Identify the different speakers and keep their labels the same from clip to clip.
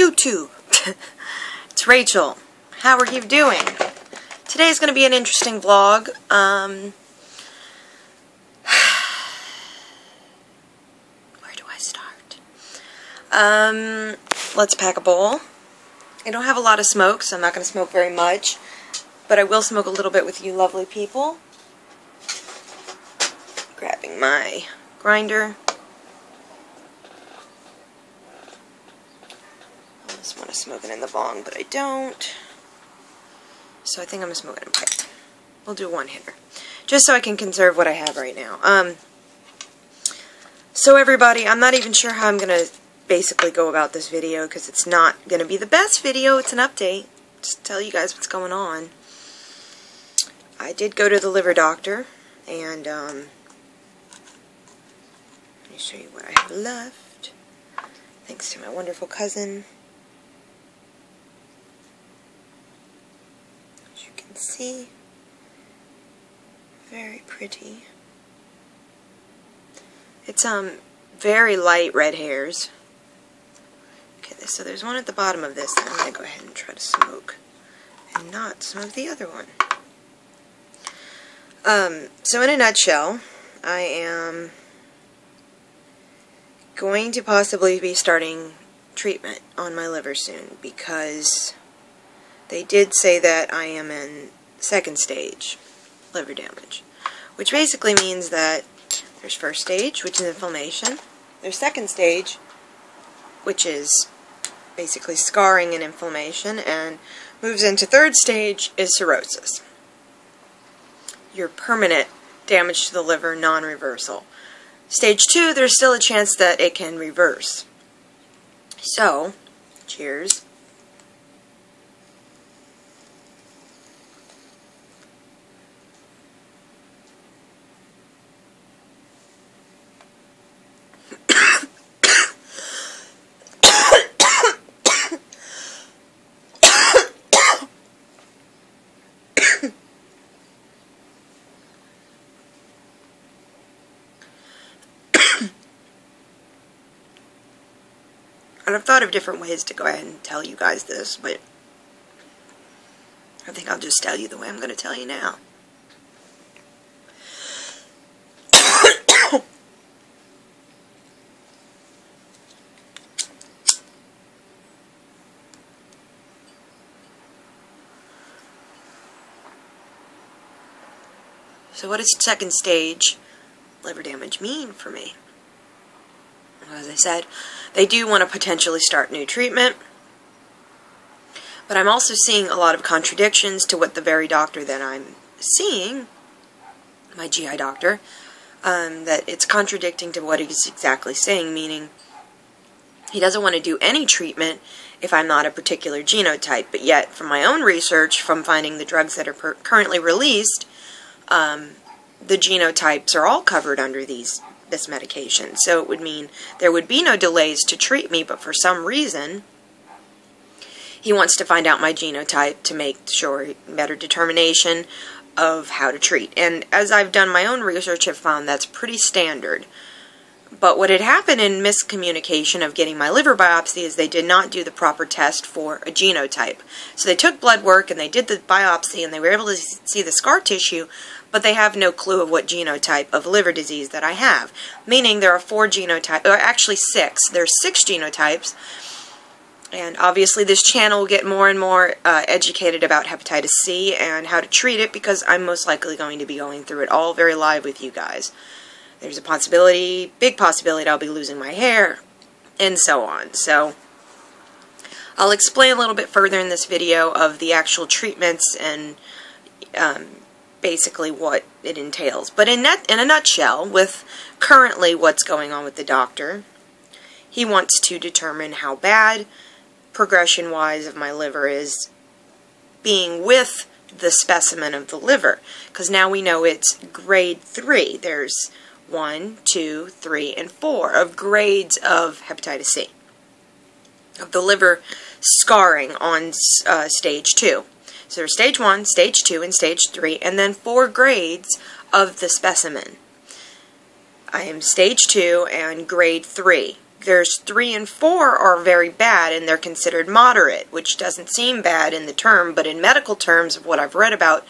Speaker 1: YouTube. It's Rachel. How are you doing? Today's going to be an interesting vlog. Where do I start? Let's pack a bowl. I don't have a lot of smoke, so I'm not going to smoke very much. But I will smoke a little bit with you lovely people. Grabbing my grinder. I just want to smoke it in the bong, but I don't. So I think I'm going to smoke it in a pipe. We'll do one hitter. Just so I can conserve what I have right now. So everybody, I'm not even sure how I'm going to basically go about this video, because it's not going to be the best video. It's an update. Just tell you guys what's going on. I did go to the liver doctor, and let me show you what I have left. Thanks to my wonderful cousin. As you can see, very pretty. It's very light red hairs. Okay, so there's one at the bottom of this that I'm going to go ahead and try to smoke and not smoke the other one. So in a nutshell, I am going to possibly be starting treatment on my liver soon, because they did say that I am in second stage liver damage, which basically means that there's first stage, which is inflammation. There's second stage, which is basically scarring and inflammation, and moves into third stage is cirrhosis. Your permanent damage to the liver, non-reversal. Stage 2, there's still a chance that it can reverse. So, cheers. And I've thought of different ways to go ahead and tell you guys this, but I think I'll just tell you the way I'm going to tell you now. So what does second stage liver damage mean for me? As I said, they do want to potentially start new treatment, but I'm also seeing a lot of contradictions to what the very doctor that I'm seeing, my GI doctor, that it's contradicting to what he's exactly saying, meaning he doesn't want to do any treatment if I'm not a particular genotype, but yet from my own research, from finding the drugs that are currently released, the genotypes are all covered under this medication. So it would mean there would be no delays to treat me, but for some reason he wants to find out my genotype to make sure better determination of how to treat. And as I've done my own research, I've found that's pretty standard. But what had happened in miscommunication of getting my liver biopsy is they did not do the proper test for a genotype. So they took blood work and they did the biopsy and they were able to see the scar tissue, but they have no clue of what genotype of liver disease that I have. Meaning there are 4 genotypes, or actually 6. There's 6 genotypes. And obviously this channel will get more and more educated about hepatitis C and how to treat it, because I'm most likely going to be going through it all very live with you guys. There's a possibility, big possibility, I'll be losing my hair, and so on. So I'll explain a little bit further in this video of the actual treatments and basically what it entails. But in a nutshell, with currently what's going on with the doctor, he wants to determine how bad progression-wise of my liver is being with the specimen of the liver. Because now we know it's grade 3. There's 1, 2, 3, and 4 of grades of hepatitis C, of the liver scarring on stage 2. So there's stage 1, stage 2, and stage 3, and then 4 grades of the specimen. I am stage 2 and grade 3. there's 3 and 4 are very bad, and they're considered moderate, which doesn't seem bad in the term, but in medical terms of what I've read about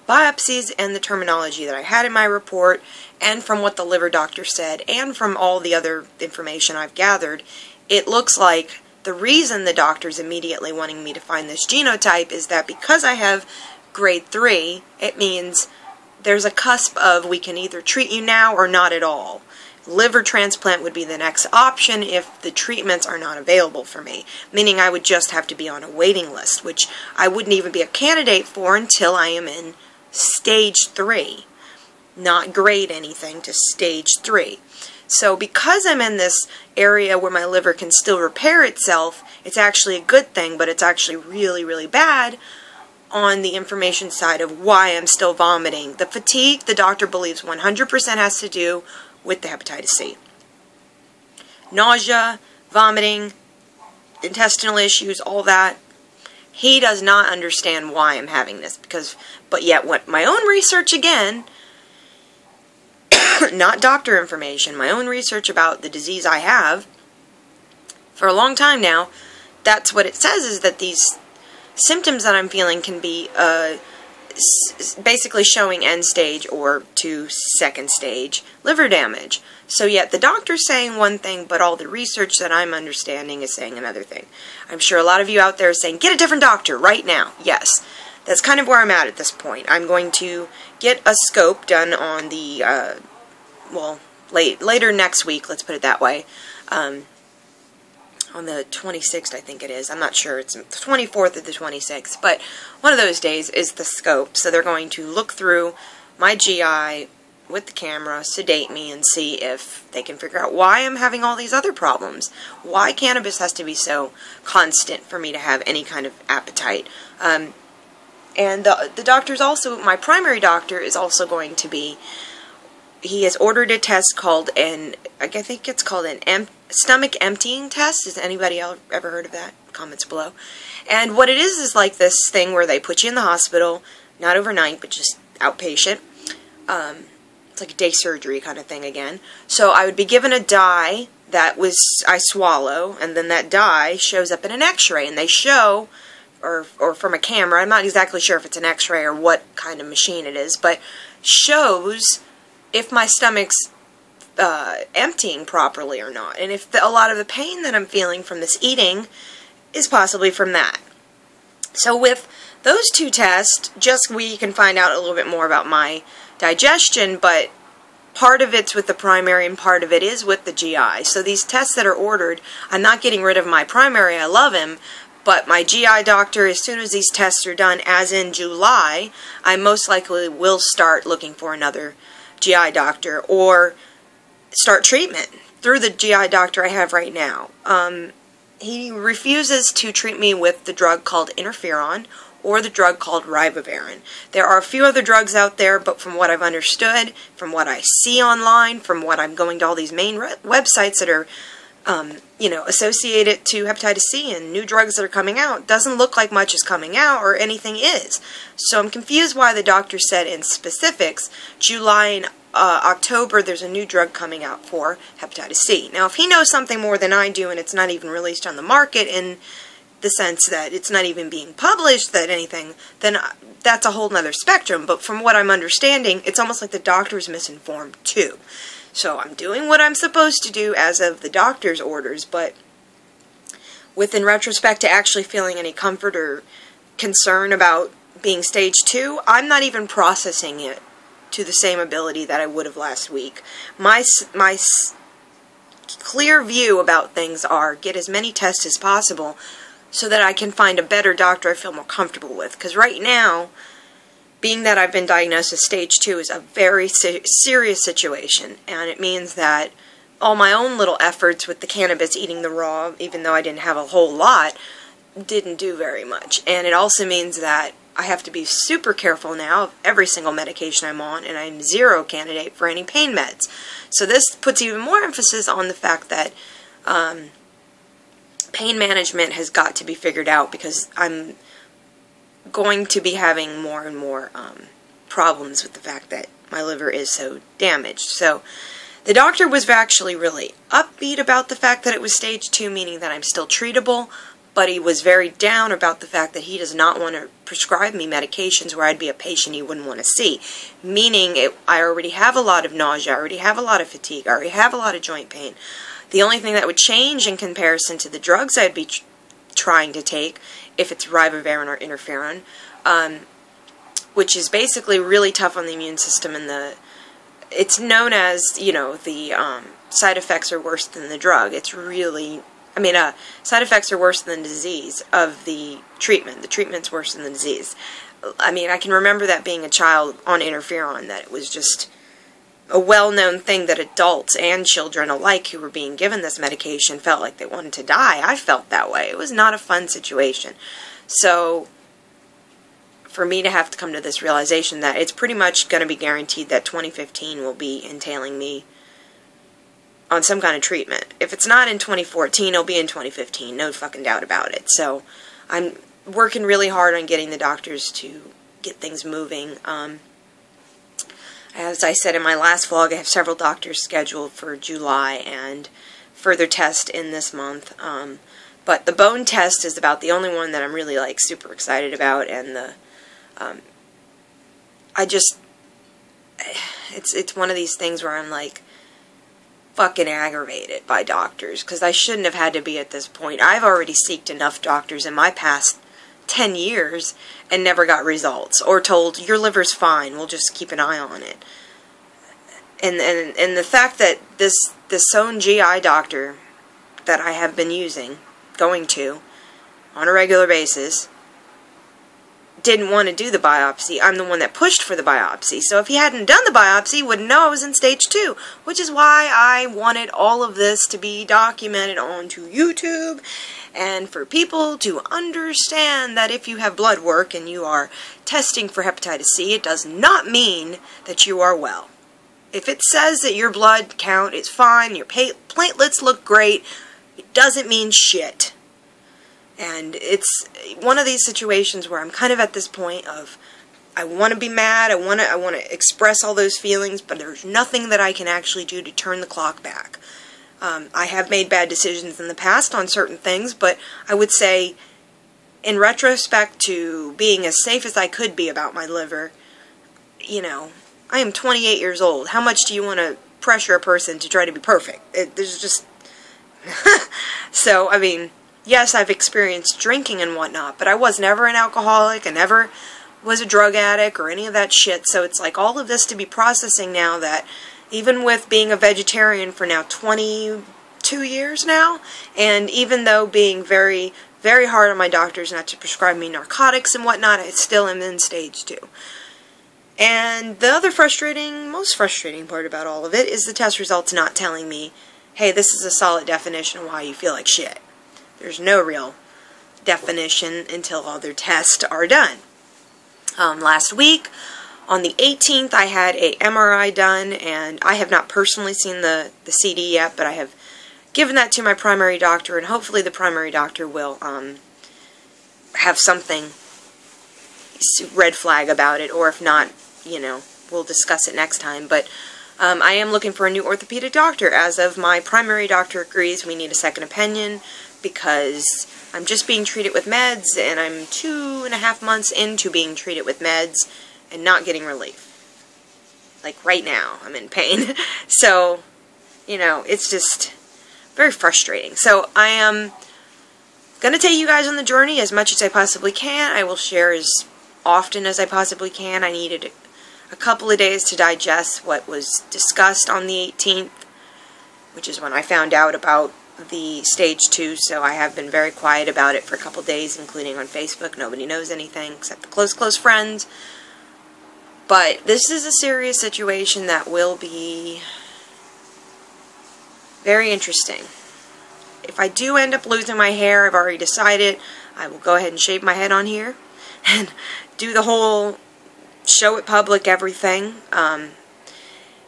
Speaker 1: biopsies and the terminology that I had in my report, and from what the liver doctor said, and from all the other information I've gathered, it looks like the reason the doctor's immediately wanting me to find this genotype is that because I have grade 3, it means there's a cusp of we can either treat you now or not at all. Liver transplant would be the next option if the treatments are not available for me, meaning I would just have to be on a waiting list, which I wouldn't even be a candidate for until I am in stage 3. Not grade anything to stage 3. So because I'm in this area where my liver can still repair itself, it's actually a good thing, but it's actually really, really bad on the information side of why I'm still vomiting. The fatigue, the doctor believes 100% has to do with the hepatitis C. Nausea, vomiting, intestinal issues, all that. He does not understand why I'm having this, but yet what my own research again, not doctor information, my own research about the disease I have for a long time now, that's what it says, is that these symptoms that I'm feeling can be basically showing end stage or to second stage liver damage. So yet the doctor's saying one thing, but all the research that I'm understanding is saying another thing. I'm sure a lot of you out there are saying, get a different doctor right now. Yes, that's kind of where I'm at this point. I'm going to get a scope done on the, later next week, let's put it that way. On the 26th, I think it is. I'm not sure. It's the 24th or the 26th. But one of those days is the scope. So they're going to look through my GI with the camera, sedate me, and see if they can figure out why I'm having all these other problems. Why cannabis has to be so constant for me to have any kind of appetite. And the doctor's also, my primary doctor is also going to be, he has ordered a test called I think it's called an stomach emptying test. Has anybody else ever heard of that? Comments below. And what it is like this thing where they put you in the hospital, not overnight, but just outpatient. It's like a day surgery kind of thing again. So I would be given a dye that I swallow, and then that dye shows up in an x-ray, and they show, or from a camera, I'm not exactly sure if it's an x-ray or what kind of machine it is, but shows if my stomach's emptying properly or not, and if a lot of the pain that I'm feeling from this eating is possibly from that. So with those two tests, we can find out a little bit more about my digestion, but part of it's with the primary and part of it is with the GI. So these tests that are ordered, I'm not getting rid of my primary, I love him, but my GI doctor, as soon as these tests are done, as in July, I most likely will start looking for another GI doctor or start treatment through the GI doctor I have right now. He refuses to treat me with the drug called interferon or the drug called ribavirin. There are a few other drugs out there, but from what I've understood, from what I see online, from what I'm going to all these main websites that are associated to hepatitis C and new drugs that are coming out, doesn't look like much is coming out or anything is. So I'm confused why the doctor said in specifics, July and October, there's a new drug coming out for hepatitis C. Now, if he knows something more than I do and it's not even released on the market in the sense that it's not even being published, that anything, then that's a whole nother spectrum. But from what I'm understanding, it's almost like the doctor's misinformed too. So I'm doing what I'm supposed to do as of the doctor's orders, but in retrospect to actually feeling any comfort or concern about being stage 2, I'm not even processing it to the same ability that I would have last week. My clear view about things are get as many tests as possible so that I can find a better doctor I feel more comfortable with. Because right now, being that I've been diagnosed as stage 2 is a very serious situation, and it means that all my own little efforts with the cannabis, eating the raw, even though I didn't have a whole lot, didn't do very much. And it also means that I have to be super careful now of every single medication I'm on, and I'm zero candidate for any pain meds. So this puts even more emphasis on the fact that pain management has got to be figured out, because I'm going to be having more and more problems with the fact that my liver is so damaged. So The doctor was actually really upbeat about the fact that it was stage 2, meaning that I'm still treatable, but he was very down about the fact that he does not want to prescribe me medications where I'd be a patient he wouldn't want to see, meaning I already have a lot of nausea, I already have a lot of fatigue, I already have a lot of joint pain. The only thing that would change in comparison to the drugs I'd be trying to take, if it's ribavirin or interferon, which is basically really tough on the immune system, and it's known as, the side effects are worse than the drug. It's really, side effects are worse than the disease of the treatment. The treatment's worse than the disease. I can remember that being a child on interferon, that it was just a well-known thing that adults and children alike who were being given this medication felt like they wanted to die. I felt that way. It was not a fun situation. So for me to have to come to this realization that it's pretty much going to be guaranteed that 2015 will be entailing me on some kind of treatment. If it's not in 2014, it'll be in 2015. No fucking doubt about it. So I'm working really hard on getting the doctors to get things moving. As I said in my last vlog, I have several doctors scheduled for July and further tests in this month. But the bone test is about the only one that I'm really super excited about, and it's one of these things where I'm fucking aggravated by doctors, because I shouldn't have had to be at this point. I've already seeked enough doctors in my past 10 years and never got results, or told, your liver's fine, we'll just keep an eye on it. And the fact that this own GI doctor that I have been going to on a regular basis, didn't want to do the biopsy. I'm the one that pushed for the biopsy. So if he hadn't done the biopsy, he wouldn't know I was in stage 2, which is why I wanted all of this to be documented onto YouTube, and for people to understand that if you have blood work and you are testing for hepatitis C, it does not mean that you are well. If it says that your blood count is fine, your platelets look great, it doesn't mean shit. And it's one of these situations where I'm kind of at this point of, I want to be mad, I want to express all those feelings, but there's nothing that I can actually do to turn the clock back. I have made bad decisions in the past on certain things, but I would say, in retrospect to being as safe as I could be about my liver, I am 28 years old. How much do you want to pressure a person to try to be perfect? There's just... So, yes, I've experienced drinking and whatnot, but I was never an alcoholic, I never was a drug addict or any of that shit, so it's all of this to be processing now, that even with being a vegetarian for now 22 years now, and even though being very, very hard on my doctors not to prescribe me narcotics and whatnot, I still am in stage 2. And the other most frustrating part about all of it is the test results not telling me, hey, this is a solid definition of why you feel like shit. There's no real definition until all their tests are done. Last week, on the 18th, I had a MRI done, and I have not personally seen the CD yet, but I have given that to my primary doctor, and hopefully the primary doctor will have something red flag about it, or if not, we'll discuss it next time. But I am looking for a new orthopedic doctor. As of my primary doctor agrees, we need a second opinion, because I'm just being treated with meds, and I'm 2.5 months into being treated with meds and not getting relief. Right now, I'm in pain. So, it's just very frustrating. So I am going to take you guys on the journey as much as I possibly can. I will share as often as I possibly can. I needed a couple of days to digest what was discussed on the 18th, which is when I found out about the stage 2, so I have been very quiet about it for a couple of days, including on Facebook. Nobody knows anything except the close friends. But this is a serious situation that will be very interesting. If I do end up losing my hair, I've already decided I will go ahead and shave my head on here and do the whole show it public everything.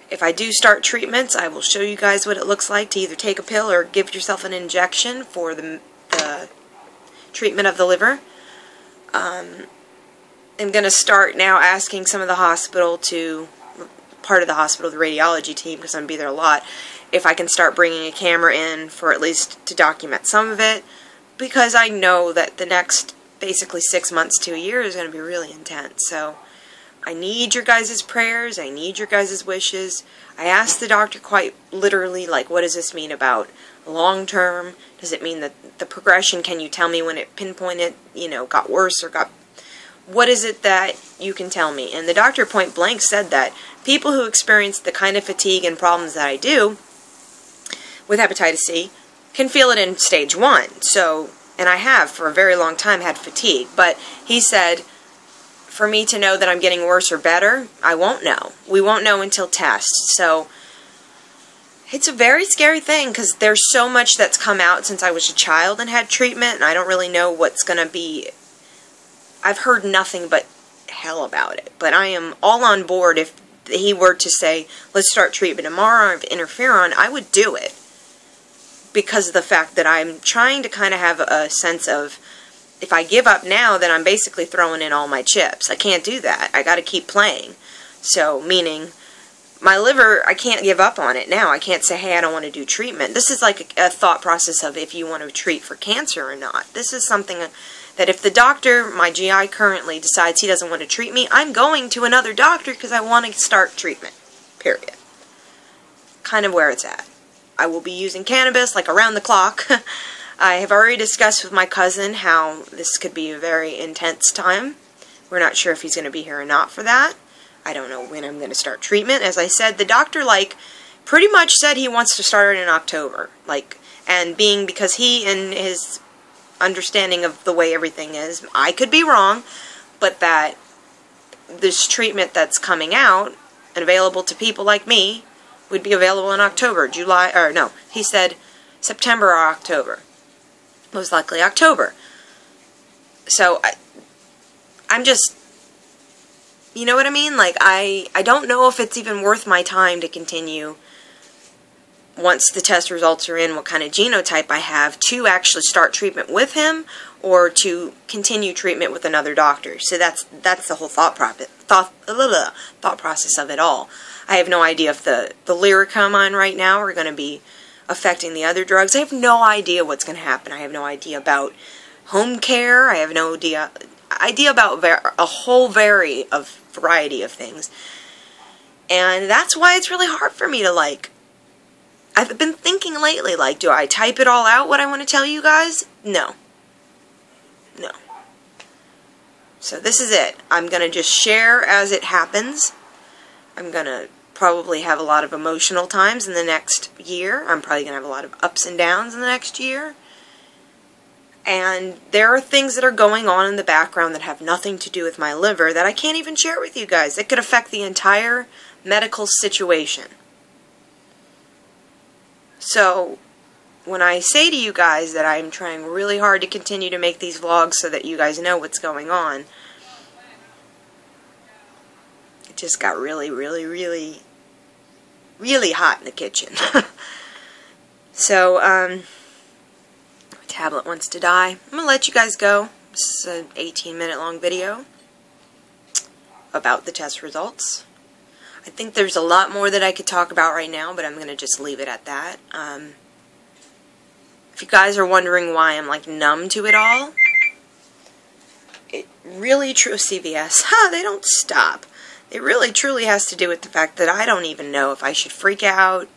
Speaker 1: If I do start treatments, I will show you guys what it looks like to either take a pill or give yourself an injection for the treatment of the liver. I'm going to start now asking some of the part of the hospital, the radiology team, because I'm going to be there a lot, if I can start bringing a camera in for at least to document some of it, because I know that the next basically 6 months to a year is going to be really intense. So I need your guys' prayers. I need your guys' wishes. I asked the doctor quite literally, like, what does this mean about long term? Does it mean that the progression, can you tell me when it pinpointed, got worse or got... What is it that you can tell me? And the doctor point blank said that people who experience the kind of fatigue and problems that I do with hepatitis C can feel it in stage 1. So, and I have for a very long time had fatigue. But he said, for me to know that I'm getting worse or better, I won't know. We won't know until tests. So it's a very scary thing because there's so much that's come out since I was a child and had treatment, and I don't really know what's going to be. I've heard nothing but hell about it. But I am all on board. If he were to say, let's start treatment tomorrow of interferon, I would do it. Because of the fact that I'm trying to kind of have a sense of, if I give up now, then I'm basically throwing in all my chips. I can't do that. I got to keep playing. So, meaning, my liver, I can't give up on it now. I can't say, hey, I don't want to do treatment. This is like a thought process of if you want to treat for cancer or not. This is something that if the doctor, my GI currently, decides he doesn't want to treat me, I'm going to another doctor because I want to start treatment. Period. Kind of where it's at. I will be using cannabis like around the clock. I have already discussed with my cousin how this could be a very intense time. We're not sure if he's going to be here or not for that. I don't know when I'm going to start treatment. As I said, the doctor, pretty much said he wants to start it in October. And because he and his understanding of the way everything is, I could be wrong, but that this treatment that's coming out and available to people like me would be available in October, he said September or October. Most likely October. So, I'm just, you know what I mean? I don't know if it's even worth my time to continue, once the test results are in, what kind of genotype I have, to actually start treatment with him, or to continue treatment with another doctor. So that's the whole thought process of it all. I have no idea if the Lyrica I'm on right now are going to be affecting the other drugs. I have no idea what's going to happen. I have no idea about home care. I have no idea about a whole variety of things. And that's why it's really hard for me to, I've been thinking lately, do I type it all out, what I want to tell you guys? No. No. So this is it. I'm going to just share as it happens. I'm going to probably have a lot of emotional times in the next year. I'm probably going to have a lot of ups and downs in the next year. And there are things that are going on in the background that have nothing to do with my liver that I can't even share with you guys. It could affect the entire medical situation. So, when I say to you guys that I'm trying really hard to continue to make these vlogs so that you guys know what's going on, it just got really, really, really, really hot in the kitchen. So, my tablet wants to die. I'm going to let you guys go. This is an 18-minute long video about the test results. I think there's a lot more that I could talk about right now, but I'm going to just leave it at that. If you guys are wondering why I'm numb to it all, it really CVS, they don't stop. It really truly has to do with the fact that I don't even know if I should freak out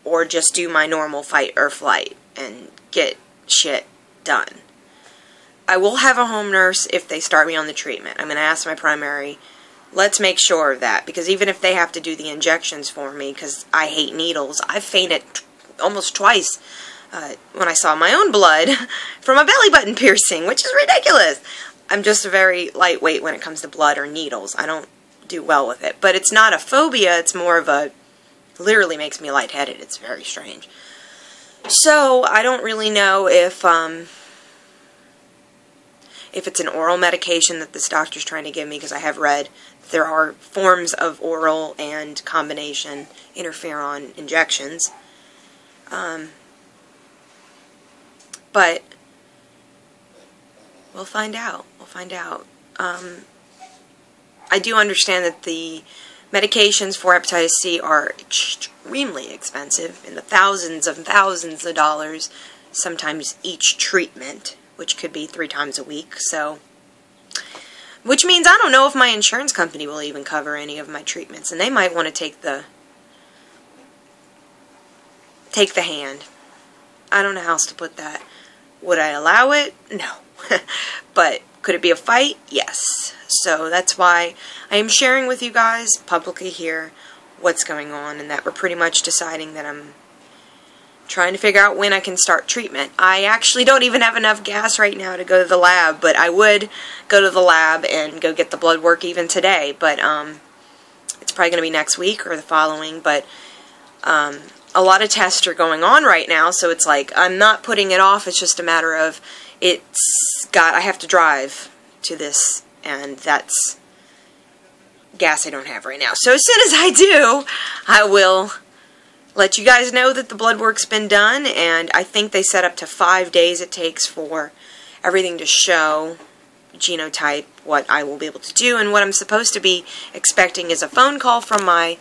Speaker 1: or just do my normal fight or flight and get shit done. I will have a home nurse if they start me on the treatment. I'm going to ask my primary, let's make sure of that, because even if they have to do the injections for me, because I hate needles, I've fainted almost twice when I saw my own blood from a belly button piercing, which is ridiculous. I'm just very lightweight when it comes to blood or needles. I don't do well with it. But it's not a phobia, it's more of a, literally makes me lightheaded. It's very strange. So, I don't really know if it's an oral medication that this doctor's trying to give me, because I have read there are forms of oral and combination interferon injections. But we'll find out. We'll find out. I do understand that the Medications for hepatitis C are extremely expensive, in the thousands and thousands of dollars, sometimes each treatment, which could be 3 times a week. So, which means I don't know if my insurance company will even cover any of my treatments, and they might want to take the hand. I don't know how else to put that. Would I allow it? No. But could it be a fight? Yes. So that's why I am sharing with you guys publicly here what's going on, and that we're pretty much deciding that I'm trying to figure out when I can start treatment. I actually don't even have enough gas right now to go to the lab, but I would go to the lab and go get the blood work even today. But it's probably going to be next week or the following. But a lot of tests are going on right now, so it's like I'm not putting it off. It's just a matter of I have to drive to this, and that's gas I don't have right now. So as soon as I do, I will let you guys know that the blood work's been done, and I think they set up to 5 days it takes for everything to show genotype, what I will be able to do, and what I'm supposed to be expecting is a phone call from my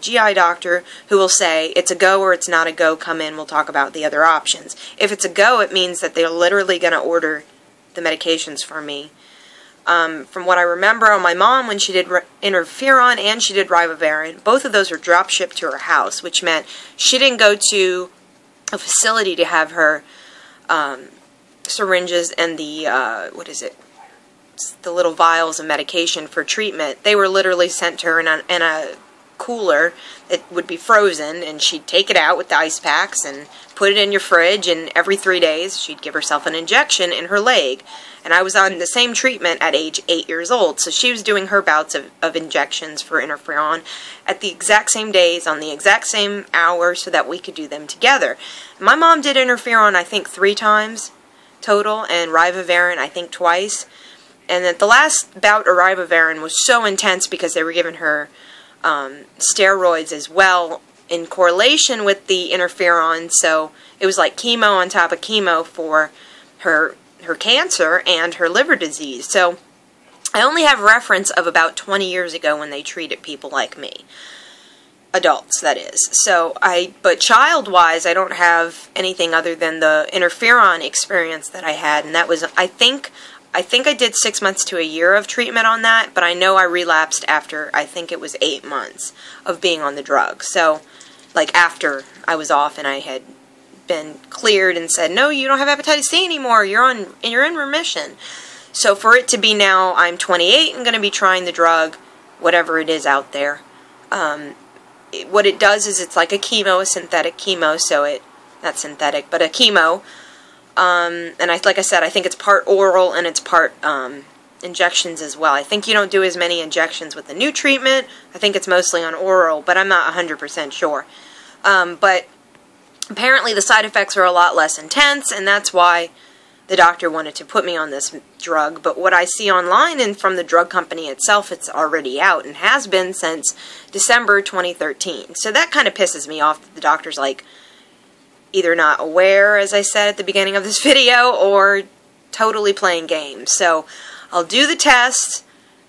Speaker 1: GI doctor, who will say it's a go or it's not a go. Come in, we'll talk about the other options. If it's a go, it means that they're literally going to order the medications for me. From what I remember on my mom, when she did interferon and she did ribavirin, both of those were drop shipped to her house, which meant she didn't go to a facility to have her syringes and the, the little vials of medication for treatment. They were literally sent to her in a cooler that would be frozen, and she'd take it out with the ice packs and put it in your fridge, and every 3 days she'd give herself an injection in her leg. And I was on the same treatment at age 8 years old, so she was doing her bouts of injections for interferon at the exact same days, on the exact same hour, so that we could do them together. My mom did interferon, I think, 3 times total, and ribavirin, I think, twice. And that the last bout of ribavirin was so intense because they were giving her steroids as well in correlation with the interferon, so it was like chemo on top of chemo for her cancer and her liver disease. So I only have reference of about 20 years ago when they treated people like me. Adults, that is. So but child-wise, I don't have anything other than the interferon experience that I had, and that was, I think I did 6 months to a year of treatment on that, but I know I relapsed after, I think it was 8 months of being on the drug. So, like, after I was off and I had been cleared and said, no, you don't have hepatitis C anymore, you're in remission. So for it to be now, I'm 28 and going to be trying the drug, whatever it is out there. What it does is it's like a chemo, a synthetic chemo, so not synthetic, but a chemo. And like I said, I think it's part oral and it's part injections as well. I think you don't do as many injections with the new treatment. I think it's mostly on oral, but I'm not 100% sure. But apparently the side effects are a lot less intense, and that's why the doctor wanted to put me on this drug. But what I see online and from the drug company itself, it's already out and has been since December 2013. So that kind of pisses me off that the doctor's like either not aware, as I said at the beginning of this video, or totally playing games. So I'll do the test,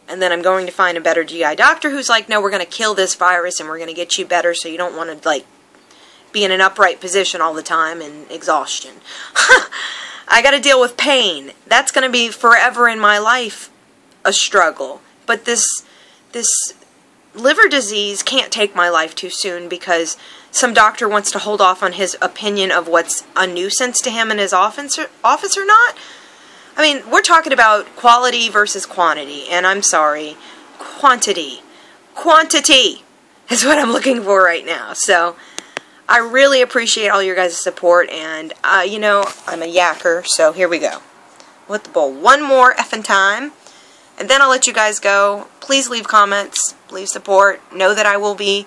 Speaker 1: and then I'm going to find a better GI doctor who's like, no, we're going to kill this virus and we're going to get you better, so you don't want to, like, be in an upright position all the time and exhaustion. I got to deal with pain. That's going to be forever in my life a struggle. But this liver disease can't take my life too soon because some doctor wants to hold off on his opinion of what's a nuisance to him in his office or not. I mean, we're talking about quality versus quantity, and I'm sorry, quantity. Quantity is what I'm looking for right now. So I really appreciate all your guys' support, and, you know, I'm a yacker, so here we go. Let the bowl one more effing time, and then I'll let you guys go. Please leave comments, leave support. Know that I will be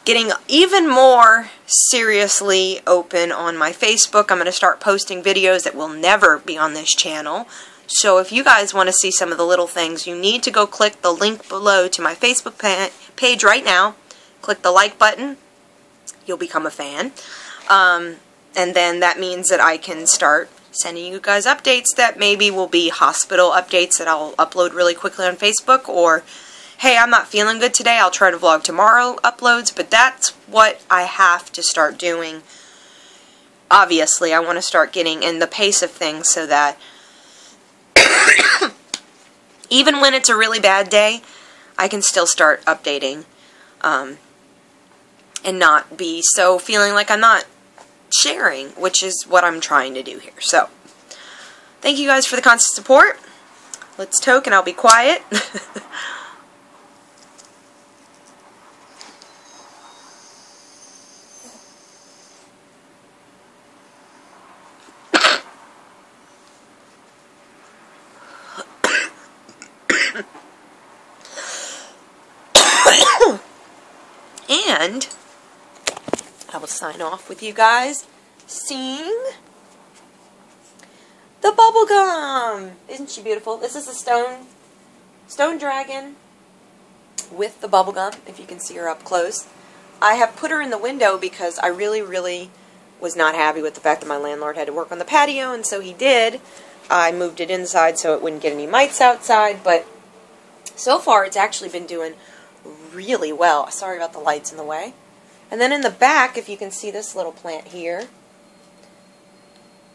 Speaker 1: getting even more seriously open on my Facebook. I'm going to start posting videos that will never be on this channel. So if you guys want to see some of the little things, you need to go click the link below to my Facebook page right now. Click the like button. You'll become a fan. And then that means that I can start sending you guys updates that maybe will be hospital updates that I'll upload really quickly on Facebook, or hey, I'm not feeling good today, I'll try to vlog tomorrow uploads, but that's what I have to start doing. Obviously, I want to start getting in the pace of things so that even when it's a really bad day, I can still start updating and not be so feeling like I'm not sharing, which is what I'm trying to do here. So, thank you guys for the constant support. Let's toke and I'll be quiet. And I will sign off with you guys seeing the bubblegum. Isn't she beautiful? This is a stone dragon with the bubblegum, if you can see her up close. I have put her in the window because I really was not happy with the fact that my landlord had to work on the patio, and so he did. I moved it inside so it wouldn't get any mites outside, but so far it's actually been doing really well. Sorry about the lights in the way. And then in the back, if you can see this little plant here,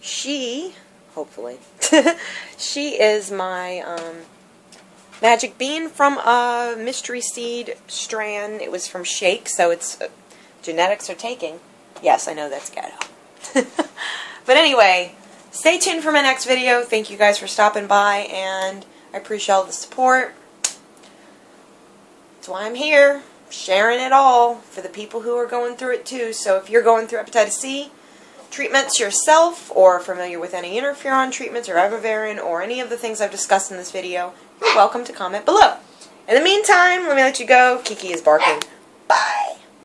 Speaker 1: she, hopefully, she is my magic bean from a mystery seed strand. It was from Shake, so it's genetics are taking. Yes, I know that's ghetto. But anyway, stay tuned for my next video. Thank you guys for stopping by, and I appreciate all the support. That's why I'm here, sharing it all for the people who are going through it too. So if you're going through hepatitis C treatments yourself, or familiar with any interferon treatments or ibuprofen or any of the things I've discussed in this video, you're welcome to comment below. In the meantime, let me let you go. Kiki is barking.